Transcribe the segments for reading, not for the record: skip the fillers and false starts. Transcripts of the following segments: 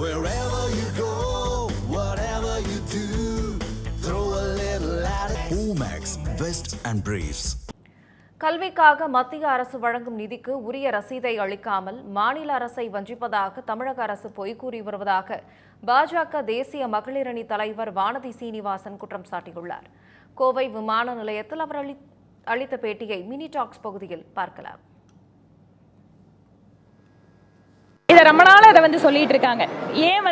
Wherever you go, whatever you do, throw a little at it. Omax, Vest and Briefs. கல்விக்காக மத்திய அரசு வழங்கும் நிதிக்கு உரிய ரசீதை அளிக்காமல் மாநில அரசை வஞ்சிப்பதாக தமிழக அரசு பொய் கூறி வருவதாக பாஜக தேசிய மகளிரணி தலைவர் வானதி சீனிவாசன் குற்றம் சாட்டியுள்ளார். கோவை விமான நிலையத்தில் அவர் அளித்த பேட்டியை மினி டாக்ஸ் பகுதியில் பார்க்கலாம். இதை ரொம்ப நாள் அதை சொல்லிட்டு இருக்காங்க. ஏன்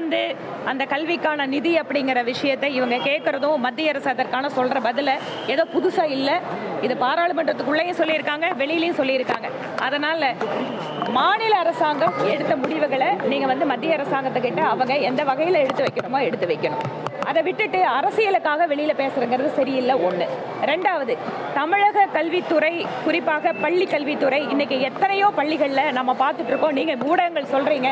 அந்த கல்விக்கான நிதி அப்படிங்கிற விஷயத்தை இவங்க கேட்கறதும் மத்திய அரசு அதற்கான சொல்ற பதில ஏதோ புதுசா இல்லை. இது பாராளுமன்றத்துக்குள்ளேயும் சொல்லியிருக்காங்க, வெளியிலையும் சொல்லியிருக்காங்க. அதனால மாநில அரசாங்கம் எடுத்த முடிவுகளை நீங்க மத்திய அரசாங்கத்துக்கிட்ட அவங்க எந்த வகையில் எடுத்து வைக்கணுமோ எடுத்து வைக்கணும். அதை விட்டுட்டு அரசியலுக்காக வெளியில பேசுறங்கிறது சரியில்லை. ஒன்று. ரெண்டாவது, தமிழக கல்வித்துறை, குறிப்பாக பள்ளி கல்வித்துறை, இன்னைக்கு எத்தனையோ பள்ளிகளில் நம்ம பார்த்துட்டு இருக்கோம். நீங்க ஊடகங்கள் சொல்றீங்க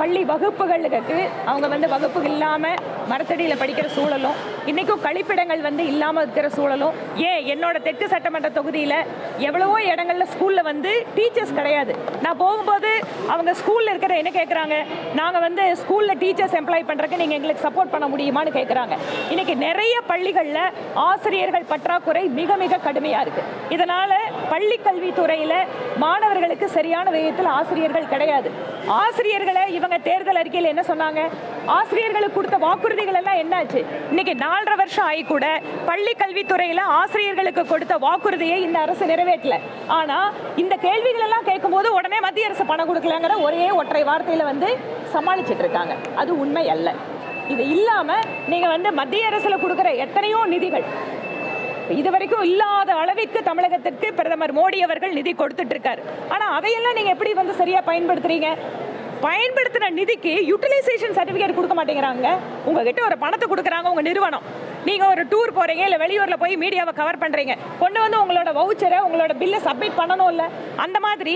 பள்ளி வகுப்புகளுக்கு அவங்க வகுப்புகள் இல்லாம மரத்தடியில் படிக்கிற சூழலும், இன்னைக்கும் கழிப்பிடங்கள் இல்லாம இருக்கிற சூழலும். ஏன் என்னோட தெற்கு சட்டமன்ற தொகுதியில எவ்வளவோ இடங்கள்ல ஸ்கூல்ல டீச்சர்ஸ் கிடையாது. நான் போகும்போது அவங்க ஸ்கூல்ல இருக்கிற என்ன கேட்கறாங்க, நாங்க ஸ்கூல்ல டீச்சர்ஸ் எம்ப்ளாய் பண்றதுக்கு நீங்க எங்களுக்கு சப்போர்ட் பண்ண முடியுமான்னு கேட்கறாங்க. இன்னைக்கு நிறைய பள்ளிகள்ல ஆசிரியர்கள் பற்றாக்குறை மிக மிக கடுமையா இருக்கு. இதனால பள்ளி கல்வித்துறையில மாணவர்களுக்கு சரியான விதத்தில் ஆசிரியர்கள் கிடையாது. ஆசிரியர்களை இவங்க தேர்தல் அறிக்கையில் என்ன சொன்னாங்க, ஆசிரியர்களுக்கு கொடுத்த வாக்குறுதிகள் எல்லாம் என்னாச்சு? இன்னைக்கு 4.5 வருஷம் ஆகி கூட பள்ளி கல்வித்துறையில ஆசிரியர்களுக்கு கொடுத்த வாக்குறுதியை இந்த அரசு நிறைவேற்றல. ஆனா இந்த கேள்விகள் எல்லாம் கேட்கும் போது உடனே மத்திய அரசு பணம் கொடுக்கலங்கிற ஒரே ஒற்றை வார்த்தையில சமாளிச்சிட்டு இருக்காங்க. அது உண்மை அல்ல. இது இல்லாம நீங்க மத்திய அரசுல கொடுக்கிற எத்தனையோ நிதிகள் இதுவரைக்கும் இல்லாத அளவிற்கு தமிழகத்திற்கு பிரதமர் மோடி அவர்கள் நிதி கொடுத்துட்டு இருக்காரு. ஆனா அதையெல்லாம் நீங்க எப்படி சரியா பயன்படுத்துறீங்க? பயன்படுத்தின நிதிக்கு யூட்டிலைசேஷன் சர்டிபிகேட் கொடுக்க மாட்டேங்கிறாங்க. உங்ககிட்ட ஒரு பணத்தை கொடுக்குறாங்க உங்க நிறுவனம், நீங்க ஒரு டூர் போறீங்க இல்ல வெளியூர்ல போய் மீடியாவை கவர் பண்றீங்க, கொண்டு உங்களோட வவுச்சரை உங்களோட பில்லை சப்மிட் பண்ணணும் இல்ல? அந்த மாதிரி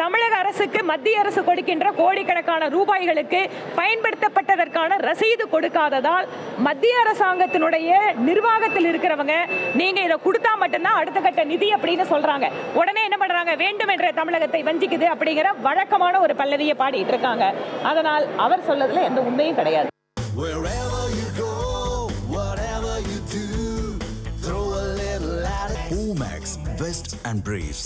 தமிழக அரசுக்கு மத்திய அரசு கொடுக்கின்ற கோடிக்கணக்கான ரூபாய்களுக்கு பயன்படுத்தப்பட்டதற்கான ரசீது கொடுக்காததால் மத்திய அரசாங்கத்தினுடைய நிர்வாகத்தில் இருக்கிறவங்க நீங்க இதை கொடுத்தா மட்டும்தான் அடுத்த கட்ட நிதி அப்படின்னு சொல்றாங்க. உடனே என்ன பண்றாங்க, வேண்டும் என்ற தமிழகத்தை வஞ்சிக்குது அப்படிங்கிற வழக்கமான ஒரு பல்லவியை பாடிட்டு இருக்காங்க. அதனால் அவர் சொல்லதுல எந்த உண்மையும் கிடையாது. Omax, Vest and Briefs.